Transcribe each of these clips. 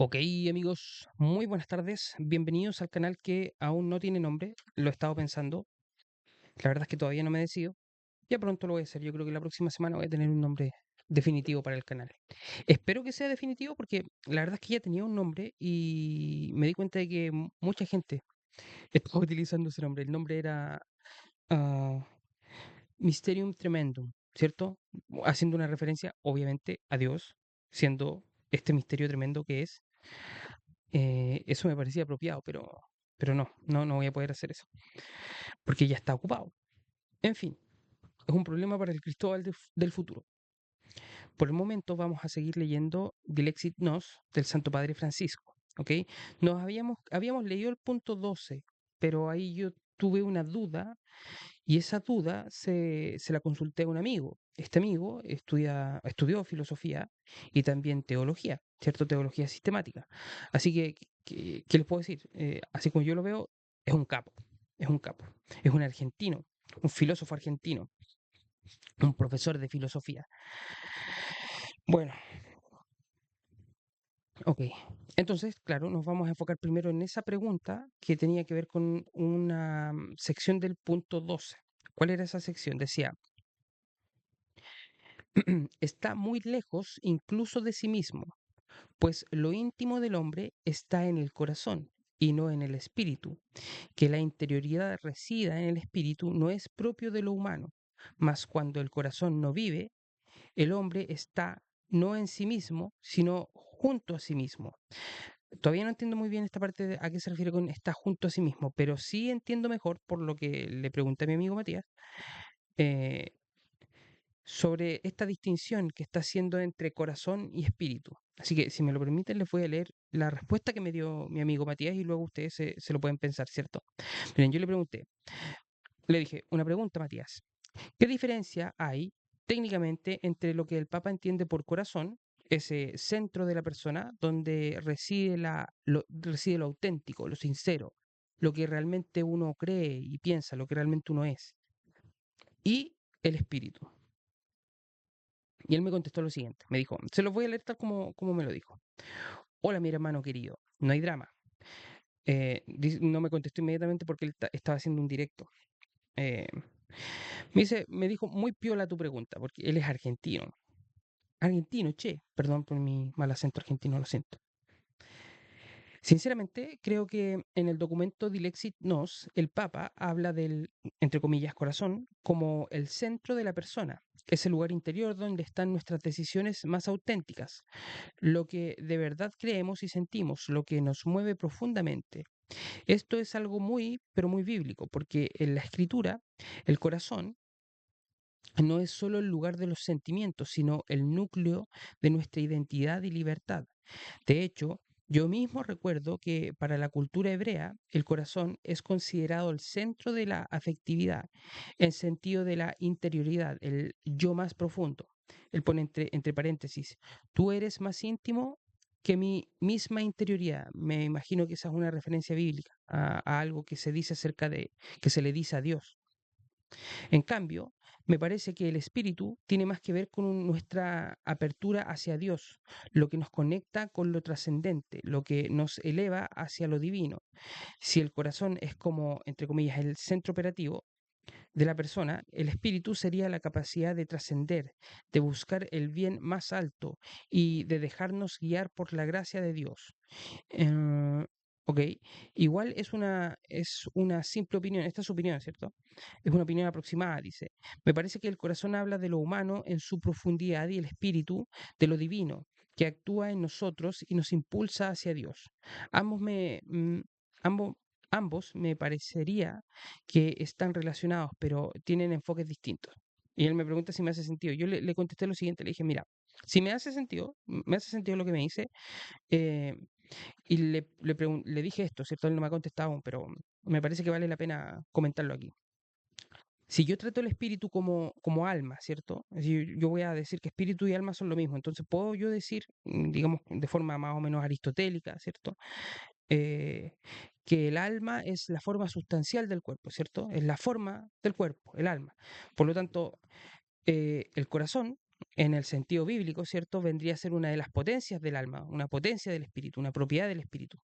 Ok, amigos, muy buenas tardes. Bienvenidos al canal que aún no tiene nombre. Lo he estado pensando. La verdad es que todavía no me decido. Ya pronto lo voy a hacer. Yo creo que la próxima semana voy a tener un nombre definitivo para el canal. Espero que sea definitivo porque la verdad es que ya tenía un nombre y me di cuenta de que mucha gente estaba utilizando ese nombre. El nombre era ah, Mysterium Tremendum, ¿cierto? Haciendo una referencia, obviamente, a Dios, siendo este misterio tremendo que es. Eso me parecía apropiado, pero no voy a poder hacer eso, porque ya está ocupado. En fin, es un problema para el Cristóbal del futuro. Por el momento vamos a seguir leyendo Dilexit Nos del Santo Padre Francisco, ¿ok? Habíamos leído el punto 12, pero ahí yo tuve una duda y esa duda se la consulté a un amigo. Este amigo estudió filosofía y también teología, ¿cierto? Teología sistemática. Así que, ¿qué les puedo decir? Así como yo lo veo, es un capo, es un capo, es un argentino, un filósofo argentino, un profesor de filosofía. Bueno, ok. Entonces, claro, nos vamos a enfocar primero en esa pregunta que tenía que ver con una sección del punto 12. ¿Cuál era esa sección? Decía, está muy lejos incluso de sí mismo, pues lo íntimo del hombre está en el corazón y no en el espíritu. Que la interioridad resida en el espíritu no es propio de lo humano, mas cuando el corazón no vive, el hombre está no en sí mismo, sino junto a sí mismo. Todavía no entiendo muy bien esta parte de a qué se refiere con está junto a sí mismo, pero sí entiendo mejor por lo que le pregunté a mi amigo Matías, eh, sobre esta distinción que está haciendo entre corazón y espíritu. Así que, si me lo permiten, les voy a leer la respuesta que me dio mi amigo Matías y luego ustedes se lo pueden pensar, ¿cierto? Miren, yo le pregunté, le dije, una pregunta, Matías. ¿Qué diferencia hay técnicamente entre lo que el Papa entiende por corazón, ese centro de la persona donde reside lo auténtico, lo sincero, lo que realmente uno cree y piensa, lo que realmente uno es, y el espíritu? Y él me contestó lo siguiente, me dijo, se los voy a leer tal como me lo dijo. Hola, mi hermano querido, no hay drama. No me contestó inmediatamente porque él estaba haciendo un directo. Eh, me dijo, muy piola tu pregunta, porque él es argentino. Argentino, che, perdón por mi mal acento argentino, lo siento. Sinceramente, creo que en el documento Dilexit Nos, el Papa habla del, entre comillas, corazón, como el centro de la persona, ese lugar interior donde están nuestras decisiones más auténticas, lo que de verdad creemos y sentimos, lo que nos mueve profundamente. Esto es algo muy, pero muy bíblico, porque en la escritura, el corazón no es solo el lugar de los sentimientos, sino el núcleo de nuestra identidad y libertad. De hecho, yo mismo recuerdo que para la cultura hebrea el corazón es considerado el centro de la afectividad, en sentido de la interioridad, el yo más profundo. Él pone entre paréntesis, tú eres más íntimo que mi misma interioridad. Me imagino que esa es una referencia bíblica a algo que se dice acerca de, que se le dice a Dios. En cambio, me parece que el espíritu tiene más que ver con nuestra apertura hacia Dios, lo que nos conecta con lo trascendente, lo que nos eleva hacia lo divino. Si el corazón es como, entre comillas, el centro operativo de la persona, el espíritu sería la capacidad de trascender, de buscar el bien más alto y de dejarnos guiar por la gracia de Dios. Eh, ok, igual es una simple opinión, esta es su opinión, ¿cierto? Es una opinión aproximada, dice. Me parece que el corazón habla de lo humano en su profundidad y el espíritu de lo divino, que actúa en nosotros y nos impulsa hacia Dios. Ambos me, mm, ambos, ambos me parecería que están relacionados, pero tienen enfoques distintos. Y él me pregunta si me hace sentido. Yo le contesté lo siguiente, le dije, mira, si me hace sentido lo que me dice, eh, y le dije esto, ¿cierto? Él no me ha contestado aún, pero me parece que vale la pena comentarlo aquí. Si yo trato el espíritu como alma, ¿cierto? Es decir, yo voy a decir que espíritu y alma son lo mismo. Entonces, puedo yo decir, digamos, de forma más o menos aristotélica, ¿cierto? Eh, que el alma es la forma sustancial del cuerpo, ¿cierto? Es la forma del cuerpo, el alma. Por lo tanto, el corazón en el sentido bíblico, ¿cierto? Vendría a ser una de las potencias del alma, una potencia del espíritu, una propiedad del espíritu.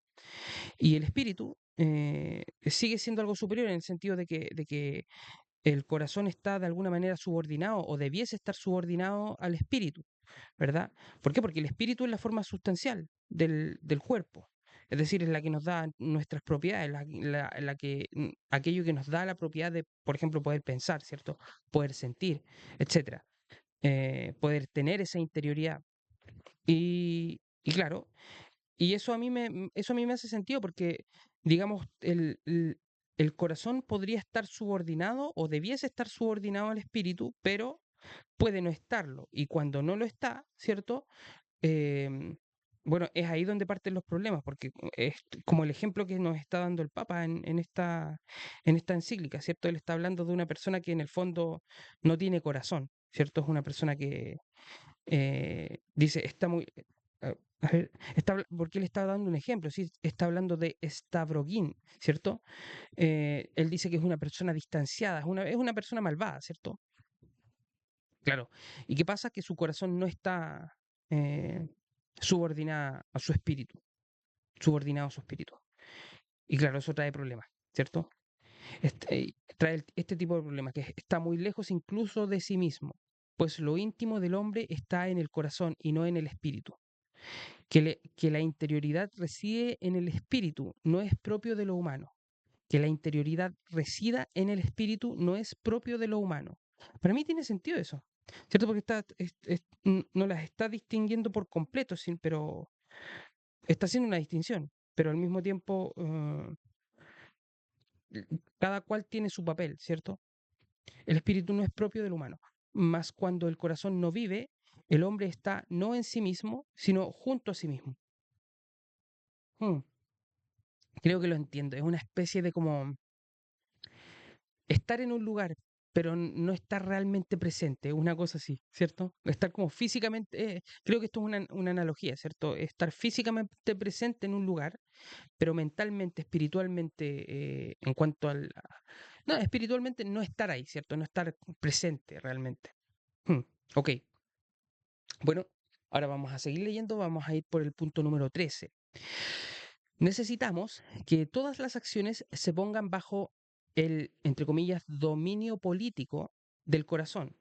Y el espíritu sigue siendo algo superior en el sentido de que el corazón está de alguna manera subordinado o debiese estar subordinado al espíritu, ¿verdad? ¿Por qué? Porque el espíritu es la forma sustancial del cuerpo. Es decir, es la que nos da nuestras propiedades, aquello que nos da la propiedad de, por ejemplo, poder pensar, ¿cierto? Poder sentir, etcétera. Poder tener esa interioridad. Y claro, y eso a mí me hace sentido porque, digamos, el corazón podría estar subordinado o debiese estar subordinado al espíritu, pero puede no estarlo. Y cuando no lo está, ¿cierto? Em, bueno, es ahí donde parten los problemas, porque es como el ejemplo que nos está dando el Papa en esta encíclica, ¿cierto? Él está hablando de una persona que en el fondo no tiene corazón, ¿cierto? Es una persona que dice, está muy... a ver, porque él está dando un ejemplo, ¿sí? Está hablando de Stavroguín, ¿cierto? Él dice que es una persona distanciada, es una persona malvada, ¿cierto? Claro. ¿Y qué pasa? Que su corazón no está eh, subordinada a su espíritu, subordinado a su espíritu. Y claro, eso trae problemas, ¿cierto? Trae este tipo de problemas, que está muy lejos incluso de sí mismo, pues lo íntimo del hombre está en el corazón y no en el espíritu. Que la interioridad reside en el espíritu no es propio de lo humano. Que la interioridad resida en el espíritu no es propio de lo humano. Para mí tiene sentido eso, ¿cierto? Porque no las está distinguiendo por completo, pero está haciendo una distinción, pero al mismo tiempo cada cual tiene su papel, ¿cierto? El espíritu no es propio del humano, mas cuando el corazón no vive, el hombre está no en sí mismo, sino junto a sí mismo. Hmm, Creo que lo entiendo, es una especie de como estar en un lugar, pero no estar realmente presente, una cosa así, ¿cierto? Estar como físicamente, creo que esto es una analogía, ¿cierto? Estar físicamente presente en un lugar, pero mentalmente, espiritualmente, en cuanto al... No, espiritualmente no estar ahí, ¿cierto? No estar presente realmente. Hmm, Ok, bueno, ahora vamos a seguir leyendo, vamos a ir por el punto número 13. Necesitamos que todas las acciones se pongan bajo el, entre comillas, dominio político del corazón,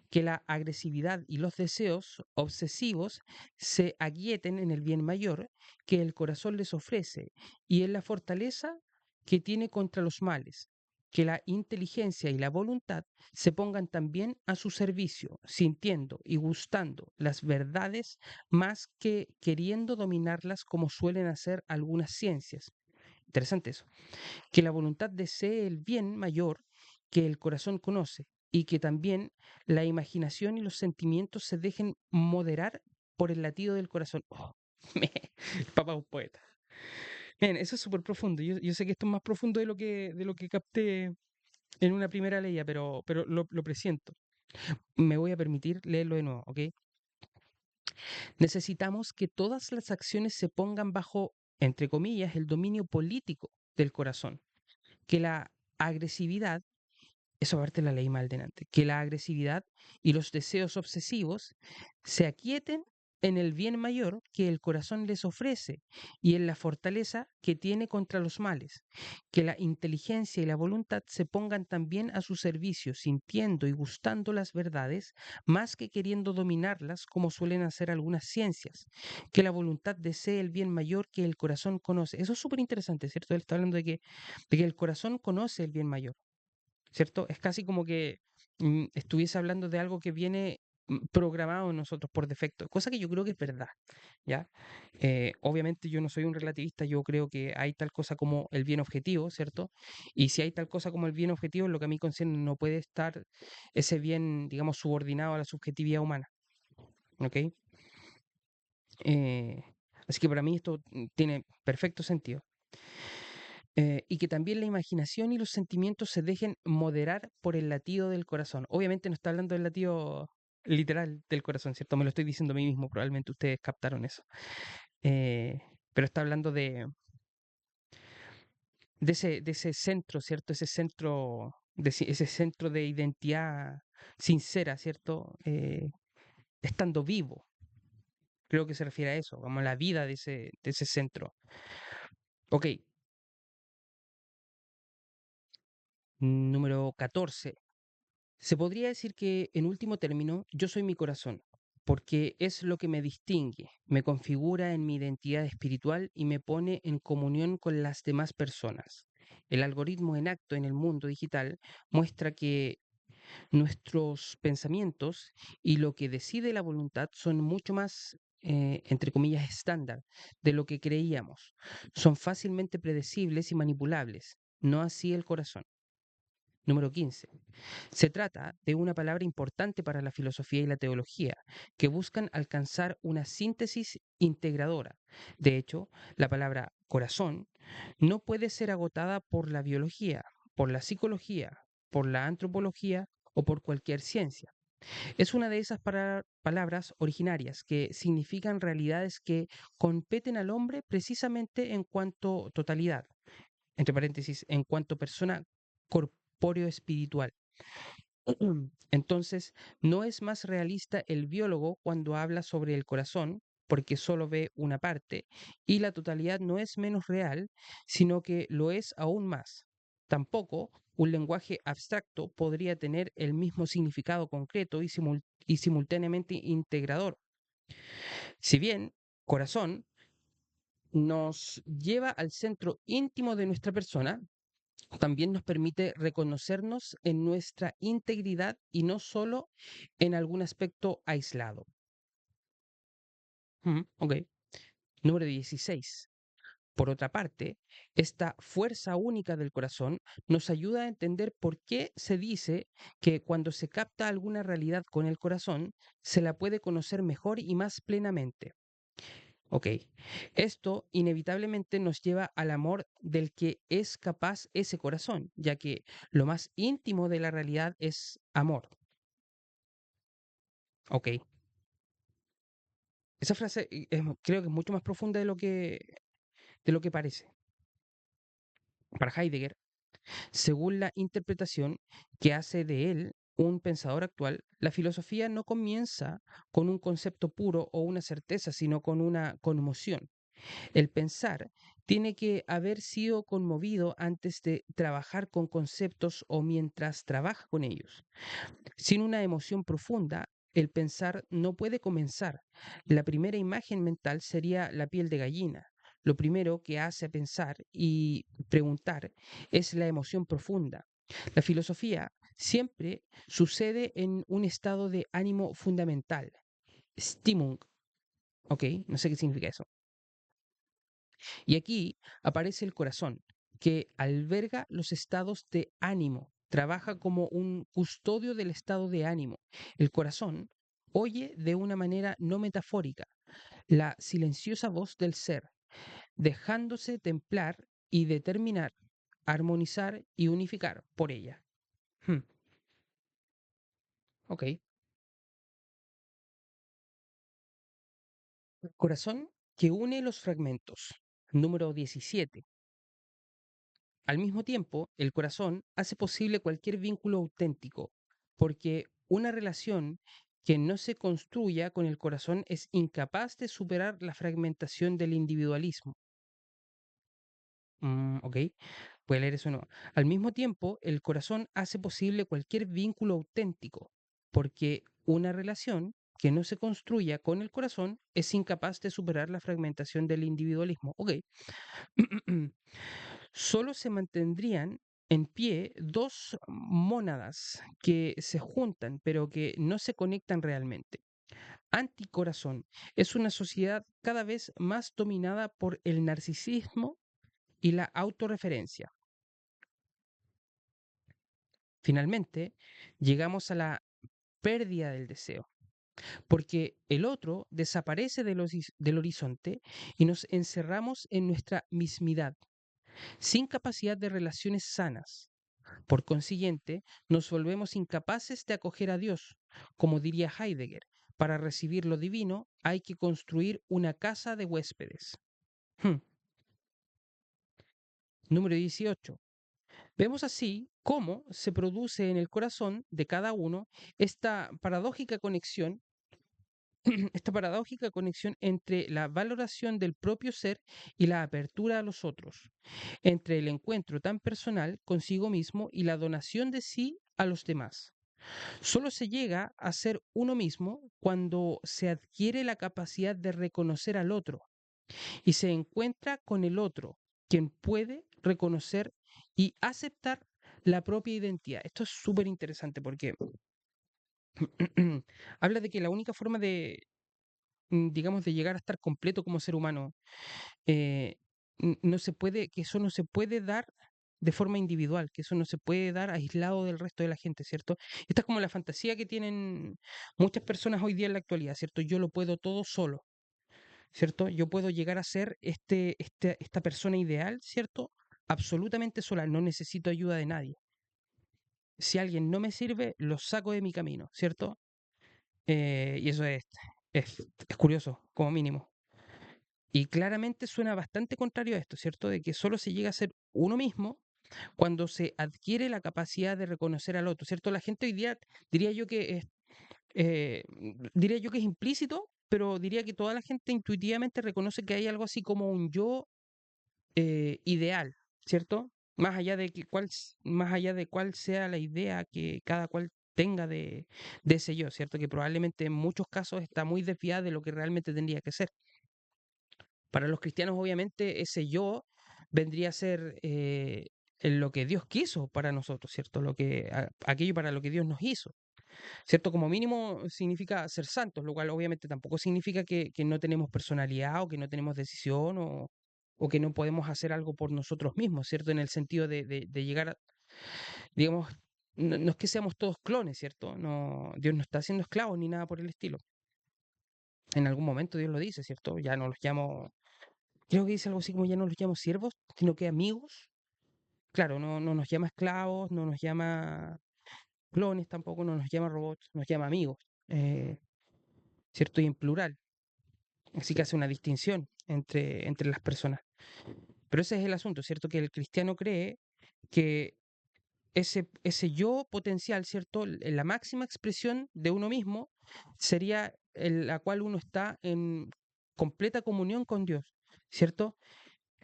que la agresividad y los deseos obsesivos se aquieten en el bien mayor que el corazón les ofrece y en la fortaleza que tiene contra los males, que la inteligencia y la voluntad se pongan también a su servicio, sintiendo y gustando las verdades más que queriendo dominarlas como suelen hacer algunas ciencias. Interesante eso. Que la voluntad desee el bien mayor que el corazón conoce y que también la imaginación y los sentimientos se dejen moderar por el latido del corazón. Oh, el papá es un poeta. Bien, eso es súper profundo. Yo sé que esto es más profundo de lo que capté en una primera leía, pero lo presiento. Me voy a permitir leerlo de nuevo, ¿ok? Necesitamos que todas las acciones se pongan bajo, entre comillas, el dominio político del corazón, que la agresividad, eso aparte la leí mal delante, que la agresividad y los deseos obsesivos se aquieten en el bien mayor que el corazón les ofrece y en la fortaleza que tiene contra los males, que la inteligencia y la voluntad se pongan también a su servicio, sintiendo y gustando las verdades, más que queriendo dominarlas como suelen hacer algunas ciencias, que la voluntad desee el bien mayor que el corazón conoce. Eso es súper interesante, ¿cierto? Él está hablando de que el corazón conoce el bien mayor. ¿Cierto? Es casi como que estuviese hablando de algo que viene programado en nosotros por defecto, cosa que yo creo que es verdad, ¿ya? Obviamente yo no soy un relativista, yo creo que hay tal cosa como el bien objetivo, ¿cierto? Y si hay tal cosa como el bien objetivo, en lo que a mí concierne no puede estar ese bien, digamos, subordinado a la subjetividad humana, ¿ok? Eh, Así que para mí esto tiene perfecto sentido. Y que también la imaginación y los sentimientos se dejen moderar por el latido del corazón. Obviamente no está hablando del latido literal del corazón, ¿cierto? Me lo estoy diciendo a mí mismo, probablemente ustedes captaron eso. Eh, pero está hablando de ese centro, ¿cierto? Ese centro de identidad sincera, ¿cierto? estando vivo. Creo que se refiere a eso, como a la vida de ese centro. Ok, número 14. Se podría decir que, en último término, yo soy mi corazón, porque es lo que me distingue, me configura en mi identidad espiritual y me pone en comunión con las demás personas. El algoritmo en acto en el mundo digital muestra que nuestros pensamientos y lo que decide la voluntad son mucho más, entre comillas, estándar de lo que creíamos. Son fácilmente predecibles y manipulables, no así el corazón. Número 15. Se trata de una palabra importante para la filosofía y la teología, que buscan alcanzar una síntesis integradora. De hecho, la palabra corazón no puede ser agotada por la biología, por la psicología, por la antropología o por cualquier ciencia. Es una de esas palabras originarias que significan realidades que competen al hombre precisamente en cuanto totalidad, entre paréntesis, en cuanto persona corpóreo espiritual. Entonces, no es más realista el biólogo cuando habla sobre el corazón, porque solo ve una parte, y la totalidad no es menos real, sino que lo es aún más. Tampoco un lenguaje abstracto podría tener el mismo significado concreto y simultáneamente integrador. Si bien corazón nos lleva al centro íntimo de nuestra persona, también nos permite reconocernos en nuestra integridad y no solo en algún aspecto aislado. Ok. Número 16. Por otra parte, esta fuerza única del corazón nos ayuda a entender por qué se dice que cuando se capta alguna realidad con el corazón, se la puede conocer mejor y más plenamente. Ok, esto inevitablemente nos lleva al amor del que es capaz ese corazón, ya que lo más íntimo de la realidad es amor. Ok, esa frase creo que es mucho más profunda de lo que parece. Para Heidegger, según la interpretación que hace de él un pensador actual, la filosofía no comienza con un concepto puro o una certeza, sino con una conmoción. El pensar tiene que haber sido conmovido antes de trabajar con conceptos o mientras trabaja con ellos. Sin una emoción profunda, el pensar no puede comenzar. La primera imagen mental sería la piel de gallina. Lo primero que hace pensar y preguntar es la emoción profunda. La filosofía siempre sucede en un estado de ánimo fundamental. Stimmung, ¿ok? No sé qué significa eso. Y aquí aparece el corazón, que alberga los estados de ánimo, trabaja como un custodio del estado de ánimo. El corazón oye de una manera no metafórica la silenciosa voz del ser, dejándose templar y determinar, armonizar y unificar por ella. Hmm, ok. Corazón que une los fragmentos. Número 17. Al mismo tiempo, el corazón hace posible cualquier vínculo auténtico, porque una relación que no se construya con el corazón es incapaz de superar la fragmentación del individualismo. Ok, voy a leer eso no. Al mismo tiempo, el corazón hace posible cualquier vínculo auténtico, porque una relación que no se construya con el corazón es incapaz de superar la fragmentación del individualismo. Ok. Solo se mantendrían en pie dos mónadas que se juntan pero que no se conectan realmente. Anticorazón es una sociedad cada vez más dominada por el narcisismo y la autorreferencia. Finalmente, llegamos a la pérdida del deseo, porque el otro desaparece del horizonte y nos encerramos en nuestra mismidad, sin capacidad de relaciones sanas. Por consiguiente, nos volvemos incapaces de acoger a Dios. Como diría Heidegger, para recibir lo divino hay que construir una casa de huéspedes. Hmm. Número 18. Vemos así cómo se produce en el corazón de cada uno esta paradójica conexión esta paradójica conexión entre la valoración del propio ser y la apertura a los otros, entre el encuentro tan personal consigo mismo y la donación de sí a los demás. Solo se llega a ser uno mismo cuando se adquiere la capacidad de reconocer al otro y se encuentra con el otro, quien puede reconocer y aceptar la propia identidad. Esto es súper interesante porque habla de que la única forma de, digamos, de llegar a estar completo como ser humano, eh, no se puede, que eso no se puede dar de forma individual, que eso no se puede dar aislado del resto de la gente, ¿cierto? Esta es como la fantasía que tienen muchas personas hoy día en la actualidad, ¿cierto? Yo lo puedo todo solo, ¿cierto? Yo puedo llegar a ser esta persona ideal, ¿cierto? Absolutamente sola, no necesito ayuda de nadie. Si alguien no me sirve, lo saco de mi camino, ¿cierto? Y eso es curioso, como mínimo. Y claramente suena bastante contrario a esto, ¿cierto? De que solo se llega a ser uno mismo cuando se adquiere la capacidad de reconocer al otro, ¿cierto? La gente hoy día diría yo que es, diría yo que es implícito, pero diría que toda la gente intuitivamente reconoce que hay algo así como un yo ideal, ¿cierto? Más allá de cuál sea la idea que cada cual tenga de ese yo, ¿cierto? Que probablemente en muchos casos está muy desviada de lo que realmente tendría que ser. Para los cristianos, obviamente, ese yo vendría a ser en lo que Dios quiso para nosotros, ¿cierto? Aquello para lo que Dios nos hizo, ¿cierto? Como mínimo significa ser santos, lo cual obviamente tampoco significa que no tenemos personalidad o que no tenemos decisión o que no podemos hacer algo por nosotros mismos, ¿cierto? En el sentido de llegar a, digamos, no es que seamos todos clones, ¿cierto? No, Dios no está haciendo esclavos ni nada por el estilo. En algún momento Dios lo dice, ¿cierto? Ya no los llamo, creo que dice algo así como ya no los llamo siervos, sino que amigos. Claro, no nos llama esclavos, no nos llama clones tampoco, no nos llama robots, nos llama amigos, ¿cierto? Y en plural. Así que hace una distinción entre las personas. Pero ese es el asunto, ¿cierto? Que el cristiano cree que ese yo potencial, ¿cierto? La máxima expresión de uno mismo sería la cual uno está en completa comunión con Dios, ¿cierto?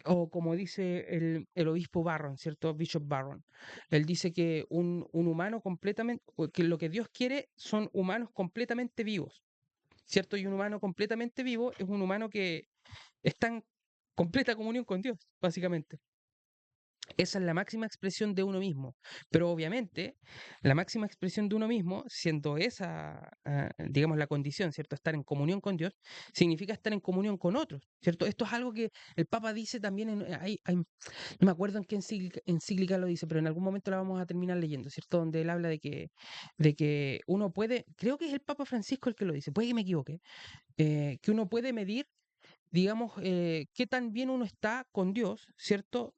O como dice el obispo Barron, ¿cierto? Bishop Barron. Él dice que un humano completamente, o que lo que Dios quiere son humanos completamente vivos, ¿cierto? Y un humano completamente vivo es un humano que está en completa comunión con Dios, básicamente. Esa es la máxima expresión de uno mismo. Pero obviamente, la máxima expresión de uno mismo, siendo esa, digamos, la condición, ¿cierto? Estar en comunión con Dios, significa estar en comunión con otros, ¿cierto? Esto es algo que el Papa dice también, no me acuerdo en qué encíclica lo dice, pero en algún momento la vamos a terminar leyendo, ¿cierto? Donde él habla de que uno puede, creo que es el Papa Francisco el que lo dice, puede que me equivoque, que uno puede medir digamos, qué tan bien uno está con Dios, ¿cierto?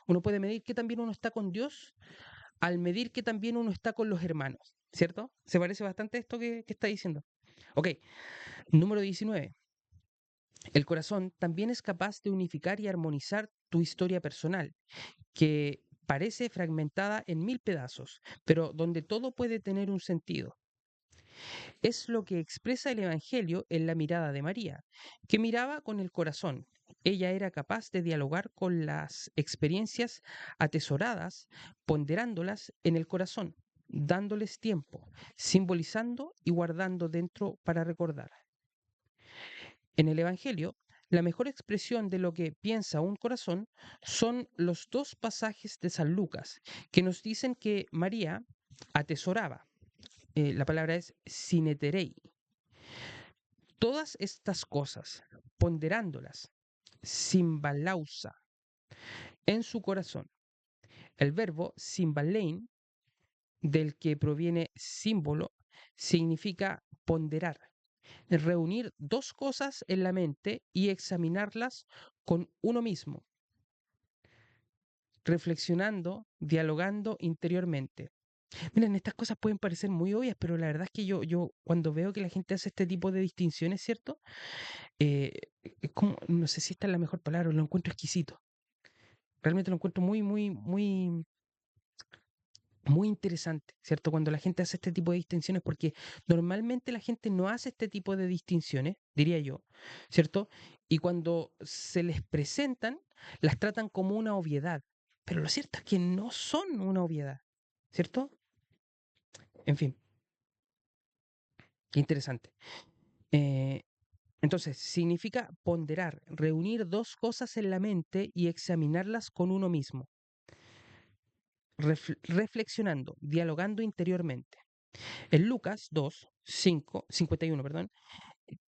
Uno puede medir qué tan bien uno está con Dios al medir qué tan bien uno está con los hermanos, ¿cierto? Se parece bastante a esto que está diciendo. Ok, número 19. El corazón también es capaz de unificar y armonizar tu historia personal, que parece fragmentada en mil pedazos, pero donde todo puede tener un sentido. Es lo que expresa el Evangelio en la mirada de María, que miraba con el corazón. Ella era capaz de dialogar con las experiencias atesoradas, ponderándolas en el corazón, dándoles tiempo, simbolizando y guardando dentro para recordar. En el Evangelio, la mejor expresión de lo que piensa un corazón son los dos pasajes de San Lucas, que nos dicen que María atesoraba. La palabra es sineterei, todas estas cosas, ponderándolas, simbalausa, en su corazón. El verbo simbalein, del que proviene símbolo, significa ponderar, reunir dos cosas en la mente y examinarlas con uno mismo, reflexionando, dialogando interiormente. Miren, estas cosas pueden parecer muy obvias, pero la verdad es que yo cuando veo que la gente hace este tipo de distinciones, ¿cierto? Eh, es como, no sé si esta es la mejor palabra, lo encuentro exquisito. Realmente lo encuentro muy, muy, muy, Muy interesante, ¿cierto? Cuando la gente hace este tipo de distinciones, porque normalmente la gente no hace este tipo de distinciones, diría yo, ¿cierto? Y cuando se les presentan, las tratan como una obviedad. Pero lo cierto es que no son una obviedad, ¿cierto? En fin, qué interesante. Eh, entonces, significa ponderar, reunir dos cosas en la mente y examinarlas con uno mismo, reflexionando, dialogando interiormente. En Lucas 2, 5, 51, perdón,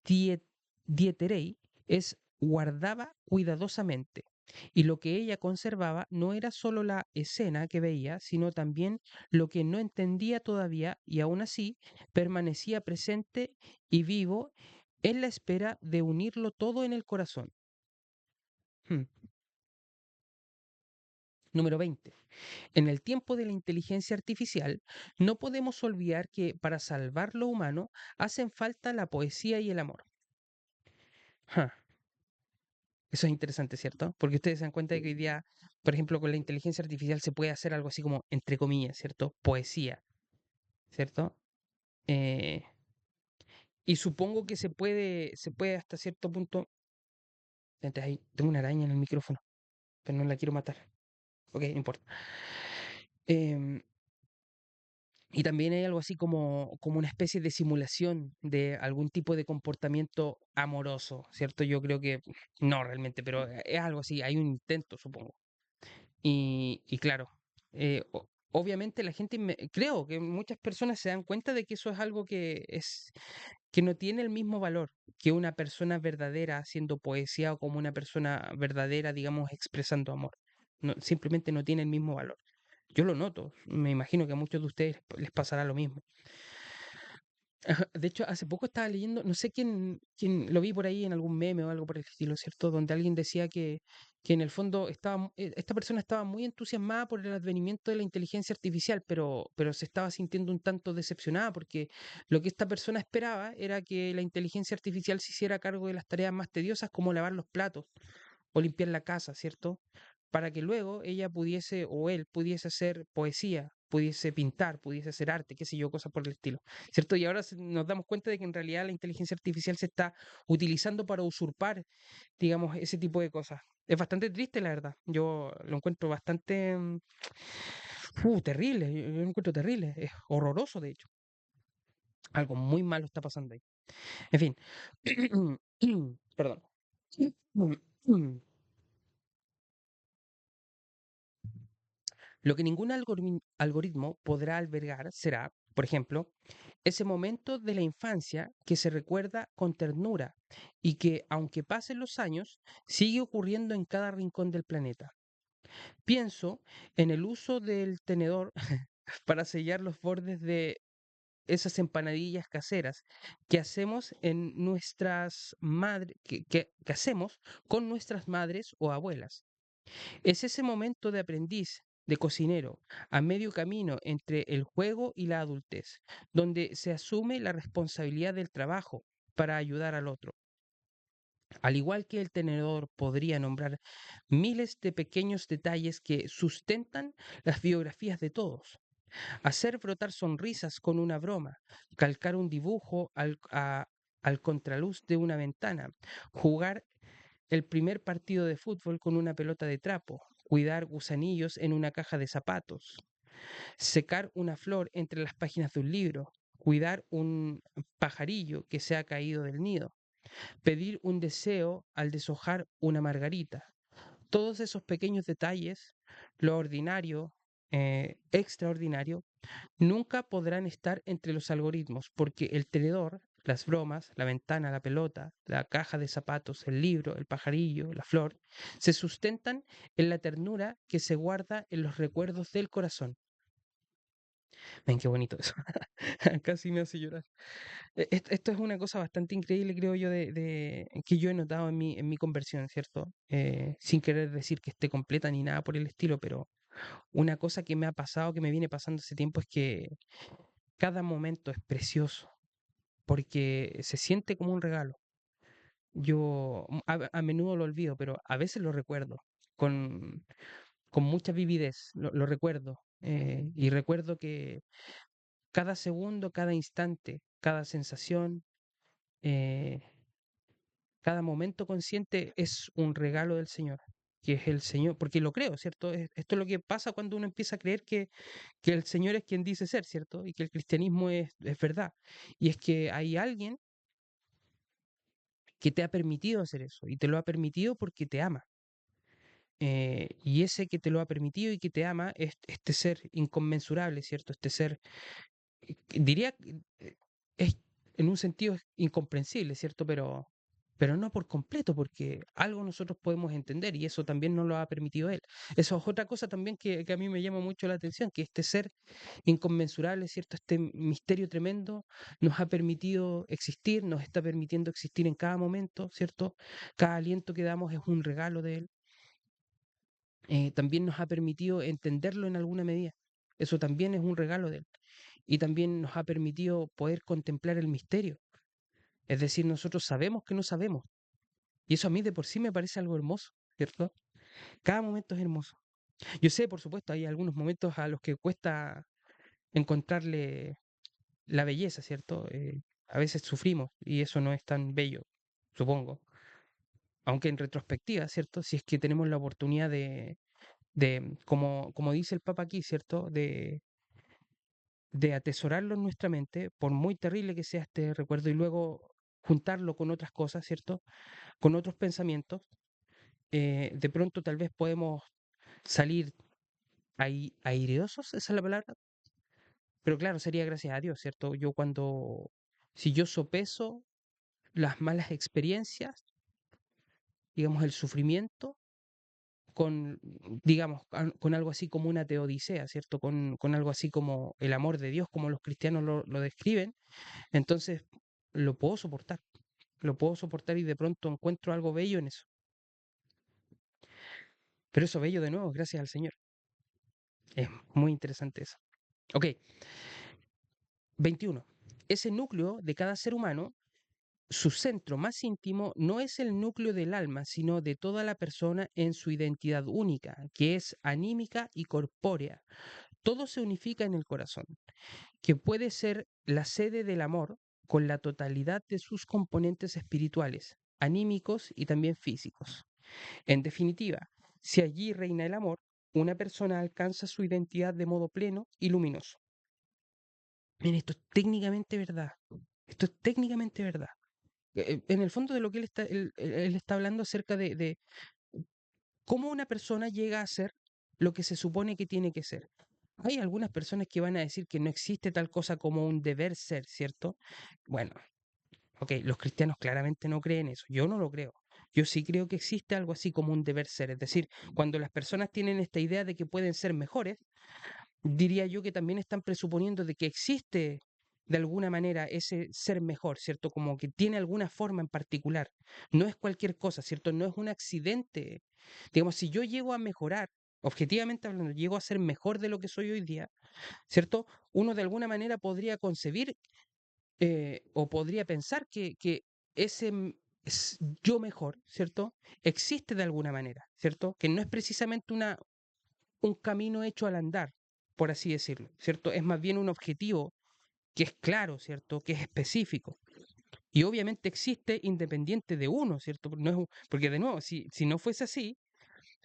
die- dieterei es guardaba cuidadosamente. Y lo que ella conservaba no era solo la escena que veía, sino también lo que no entendía todavía y aún así permanecía presente y vivo en la espera de unirlo todo en el corazón. Hmm. Número 20. En el tiempo de la inteligencia artificial, no podemos olvidar que para salvar lo humano hacen falta la poesía y el amor. Ja, eso es interesante, ¿cierto? Porque ustedes se dan cuenta de que hoy día, por ejemplo, con la inteligencia artificial se puede hacer algo así como, entre comillas, ¿cierto? Poesía, ¿cierto? Eh, y supongo que se puede hasta cierto punto. Espérate, ahí tengo una araña en el micrófono, pero no la quiero matar. Ok, no importa. Em, Y también hay algo así como una especie de simulación de algún tipo de comportamiento amoroso, ¿cierto? Yo creo que no realmente, pero es algo así, hay un intento, supongo. Y claro, obviamente la gente, creo que muchas personas se dan cuenta de que eso es algo que no tiene el mismo valor que una persona verdadera haciendo poesía o como una persona verdadera, digamos, expresando amor. Simplemente no tiene el mismo valor. Yo lo noto, me imagino que a muchos de ustedes les pasará lo mismo. Ajá, de hecho, hace poco estaba leyendo, no sé quién lo vi por ahí en algún meme o algo por el estilo, ¿cierto? Donde alguien decía que en el fondo esta persona estaba muy entusiasmada por el advenimiento de la inteligencia artificial, pero se estaba sintiendo un tanto decepcionada porque lo que esta persona esperaba era que la inteligencia artificial se hiciera cargo de las tareas más tediosas como lavar los platos o limpiar la casa, ¿cierto? Para que luego ella pudiese o él pudiese hacer poesía, pudiese pintar, pudiese hacer arte, qué sé yo, cosas por el estilo, ¿cierto? Y ahora nos damos cuenta de que en realidad la inteligencia artificial se está utilizando para usurpar, digamos, ese tipo de cosas. Es bastante triste, la verdad. Yo lo encuentro bastante terrible. Yo lo encuentro terrible. Es horroroso, de hecho. Algo muy malo está pasando ahí. En fin. Perdón. Lo que ningún algoritmo podrá albergar será, por ejemplo, ese momento de la infancia que se recuerda con ternura y que, aunque pasen los años, sigue ocurriendo en cada rincón del planeta. Pienso en el uso del tenedor para sellar los bordes de esas empanadillas caseras que hacemos en nuestras madres, que hacemos con nuestras madres o abuelas. Es ese momento de aprendiz, de cocinero, a medio camino entre el juego y la adultez, donde se asume la responsabilidad del trabajo para ayudar al otro. Al igual que el tenedor podría nombrar miles de pequeños detalles que sustentan las biografías de todos. Hacer brotar sonrisas con una broma, calcar un dibujo al contraluz de una ventana, jugar el primer partido de fútbol con una pelota de trapo, cuidar gusanillos en una caja de zapatos, secar una flor entre las páginas de un libro, cuidar un pajarillo que se ha caído del nido, pedir un deseo al deshojar una margarita. Todos esos pequeños detalles, lo ordinario, extraordinario, nunca podrán estar entre los algoritmos, porque el tenedor, las bromas, la ventana, la pelota, la caja de zapatos, el libro, el pajarillo, la flor, se sustentan en la ternura que se guarda en los recuerdos del corazón. Ven, qué bonito eso. Casi me hace llorar. Esto es una cosa bastante increíble, creo yo, que yo he notado en mi conversión, ¿cierto? Sin querer decir que esté completa ni nada por el estilo, pero una cosa que me ha pasado, que me viene pasando hace tiempo, es que cada momento es precioso porque se siente como un regalo. Yo a menudo lo olvido, pero a veces lo recuerdo con, con mucha vividez, lo recuerdo. Y recuerdo que cada segundo, cada instante, cada sensación, eh, cada momento consciente es un regalo del Señor, que es el Señor, porque lo creo, ¿cierto? Esto es lo que pasa cuando uno empieza a creer que el Señor es quien dice ser, ¿cierto? Y que el cristianismo es verdad. Y es que hay alguien que te ha permitido hacer eso, y te lo ha permitido porque te ama. Y ese que te lo ha permitido y que te ama es este ser inconmensurable, ¿cierto? Este ser, diría, es, en un sentido es incomprensible, ¿cierto? Pero no por completo, porque algo nosotros podemos entender y eso también nos lo ha permitido él. Eso es otra cosa también que a mí me llama mucho la atención, que este ser inconmensurable, ¿cierto? Este misterio tremendo nos ha permitido existir, nos está permitiendo existir en cada momento, ¿cierto? Cada aliento que damos es un regalo de él. También nos ha permitido entenderlo en alguna medida. Eso también es un regalo de él. Y también nos ha permitido poder contemplar el misterio. Es decir, nosotros sabemos que no sabemos. Y eso a mí de por sí me parece algo hermoso, ¿cierto? Cada momento es hermoso. Yo sé, por supuesto, hay algunos momentos a los que cuesta encontrarle la belleza, ¿cierto? A veces sufrimos y eso no es tan bello, supongo. Aunque en retrospectiva, ¿cierto? Si es que tenemos la oportunidad como dice el Papa aquí, ¿cierto? De atesorarlo en nuestra mente, por muy terrible que sea este recuerdo, y luego juntarlo con otras cosas, ¿cierto? Con otros pensamientos, de pronto tal vez podemos salir aireosos, esa es la palabra, pero claro, sería gracias a Dios, ¿cierto? Si yo sopeso las malas experiencias, digamos, el sufrimiento, con, digamos, con algo así como una teodicea, ¿cierto? Con algo así como el amor de Dios, como los cristianos lo describen, entonces lo puedo soportar, lo puedo soportar y de pronto encuentro algo bello en eso. Pero eso bello de nuevo, gracias al Señor. Es muy interesante eso. Ok, 21. Ese núcleo de cada ser humano, su centro más íntimo no es el núcleo del alma, sino de toda la persona en su identidad única, que es anímica y corpórea. Todo se unifica en el corazón, que puede ser la sede del amor con la totalidad de sus componentes espirituales, anímicos y también físicos. En definitiva, si allí reina el amor, una persona alcanza su identidad de modo pleno y luminoso. Miren, esto es técnicamente verdad. Esto es técnicamente verdad. En el fondo de lo que él está hablando acerca de cómo una persona llega a ser lo que se supone que tiene que ser. Hay algunas personas que van a decir que no existe tal cosa como un deber ser, ¿cierto? Bueno, ok, los cristianos claramente no creen eso. Yo no lo creo. Yo sí creo que existe algo así como un deber ser. Es decir, cuando las personas tienen esta idea de que pueden ser mejores, diría yo que también están presuponiendo de que existe de alguna manera ese ser mejor, ¿cierto? Como que tiene alguna forma en particular. No es cualquier cosa, ¿cierto? No es un accidente. Digamos, si yo llego a mejorar, objetivamente hablando, llego a ser mejor de lo que soy hoy día, ¿cierto? Uno de alguna manera podría concebir o podría pensar que ese yo mejor, ¿cierto? Existe de alguna manera, ¿cierto? Que no es precisamente un camino hecho al andar, por así decirlo, ¿cierto? Es más bien un objetivo que es claro, ¿cierto? Que es específico. Y obviamente existe independiente de uno, ¿cierto? No porque de nuevo, si no fuese así,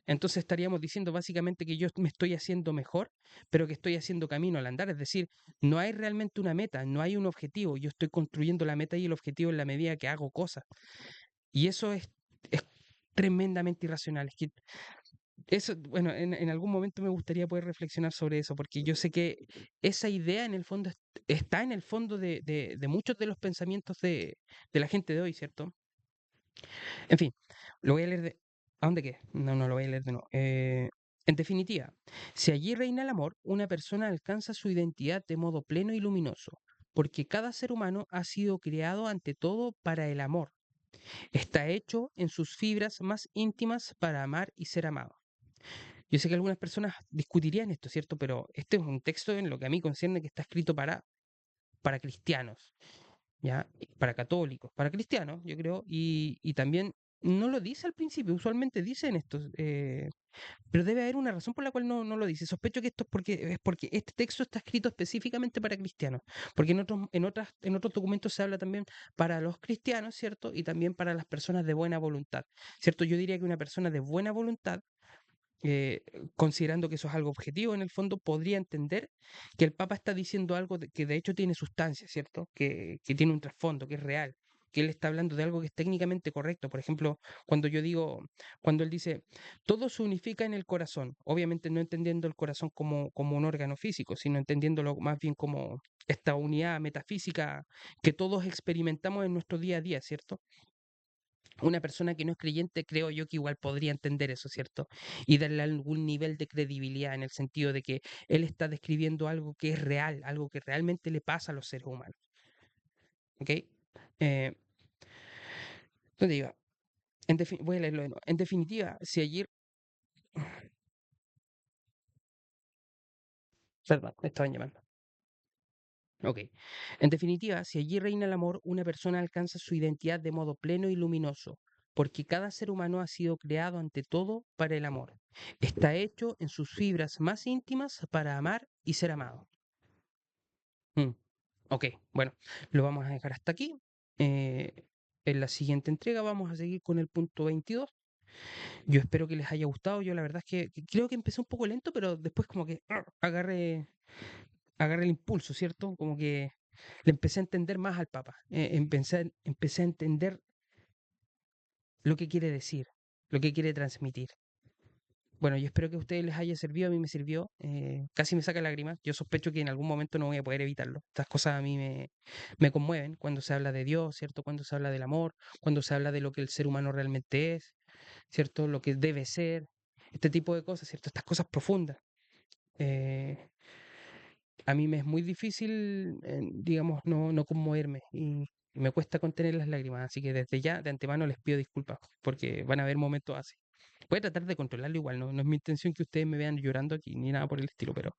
entonces estaríamos diciendo básicamente que yo me estoy haciendo mejor, pero que estoy haciendo camino al andar. Es decir, no hay realmente una meta, no hay un objetivo. Yo estoy construyendo la meta y el objetivo en la medida que hago cosas. Y eso es tremendamente irracional. Es que eso, bueno, en algún momento me gustaría poder reflexionar sobre eso, porque yo sé que esa idea en el fondo está en el fondo de muchos de los pensamientos de la gente de hoy, ¿cierto? En fin, lo voy a leer de... ¿A dónde qué? No, no lo voy a leer de nuevo. En definitiva, si allí reina el amor, una persona alcanza su identidad de modo pleno y luminoso, porque cada ser humano ha sido creado ante todo para el amor. Está hecho en sus fibras más íntimas para amar y ser amado. Yo sé que algunas personas discutirían esto, ¿cierto? Pero este es un texto en lo que a mí concierne que está escrito para cristianos. ¿Ya? Para católicos, para cristianos, yo creo, y también no lo dice al principio, usualmente dicen esto, pero debe haber una razón por la cual no lo dice. Sospecho que esto es porque este texto está escrito específicamente para cristianos, porque en otros documentos se habla también para los cristianos, ¿cierto? Y también para las personas de buena voluntad, ¿cierto? Yo diría que una persona de buena voluntad, eh, considerando que eso es algo objetivo en el fondo, podría entender que el Papa está diciendo algo que de hecho tiene sustancia, ¿cierto? Que tiene un trasfondo, que es real, que él está hablando de algo que es técnicamente correcto. Por ejemplo, cuando yo digo, cuando él dice, todo se unifica en el corazón, obviamente no entendiendo el corazón como un órgano físico, sino entendiéndolo más bien como esta unidad metafísica que todos experimentamos en nuestro día a día, ¿cierto? Una persona que no es creyente, creo yo que igual podría entender eso, ¿cierto? Y darle algún nivel de credibilidad en el sentido de que él está describiendo algo que es real, algo que realmente le pasa a los seres humanos. ¿Ok? Eh, ¿Dónde iba? Voy a leerlo de nuevo. En definitiva, si ayer... Perdón, me estaban llamando. Ok. En definitiva, si allí reina el amor, una persona alcanza su identidad de modo pleno y luminoso, porque cada ser humano ha sido creado ante todo para el amor. Está hecho en sus fibras más íntimas para amar y ser amado. Mm, ok, bueno, lo vamos a dejar hasta aquí. Eh, en la siguiente entrega vamos a seguir con el punto 22. Yo espero que les haya gustado. Yo la verdad es que creo que empecé un poco lento, pero después como que agarré el impulso, ¿cierto? Como que le empecé a entender más al Papa. Empecé a entender lo que quiere decir, lo que quiere transmitir. Bueno, yo espero que a ustedes les haya servido, a mí me sirvió. Casi me saca lágrimas. Yo sospecho que en algún momento no voy a poder evitarlo. Estas cosas a mí me conmueven cuando se habla de Dios, ¿cierto? Cuando se habla del amor, cuando se habla de lo que el ser humano realmente es, ¿cierto? Lo que debe ser, este tipo de cosas, ¿cierto? Estas cosas profundas. Eh, a mí me es muy difícil, digamos, no conmoverme y me cuesta contener las lágrimas, así que desde ya, de antemano, les pido disculpas, porque van a haber momentos así. Voy a tratar de controlarlo igual, no es mi intención que ustedes me vean llorando aquí, ni nada por el estilo, pero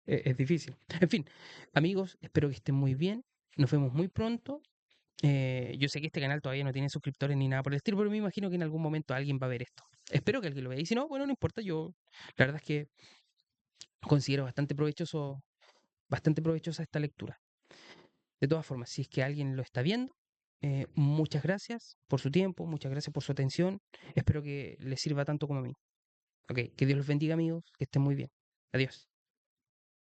es difícil. En fin, amigos, espero que estén muy bien, nos vemos muy pronto. Yo sé que este canal todavía no tiene suscriptores ni nada por el estilo, pero me imagino que en algún momento alguien va a ver esto. Espero que alguien lo vea, y si no, bueno, no importa, yo la verdad es que considero bastante provechosa esta lectura. De todas formas, si es que alguien lo está viendo, muchas gracias por su tiempo, muchas gracias por su atención. Espero que les sirva tanto como a mí. Ok, que Dios los bendiga, amigos, que estén muy bien. Adiós.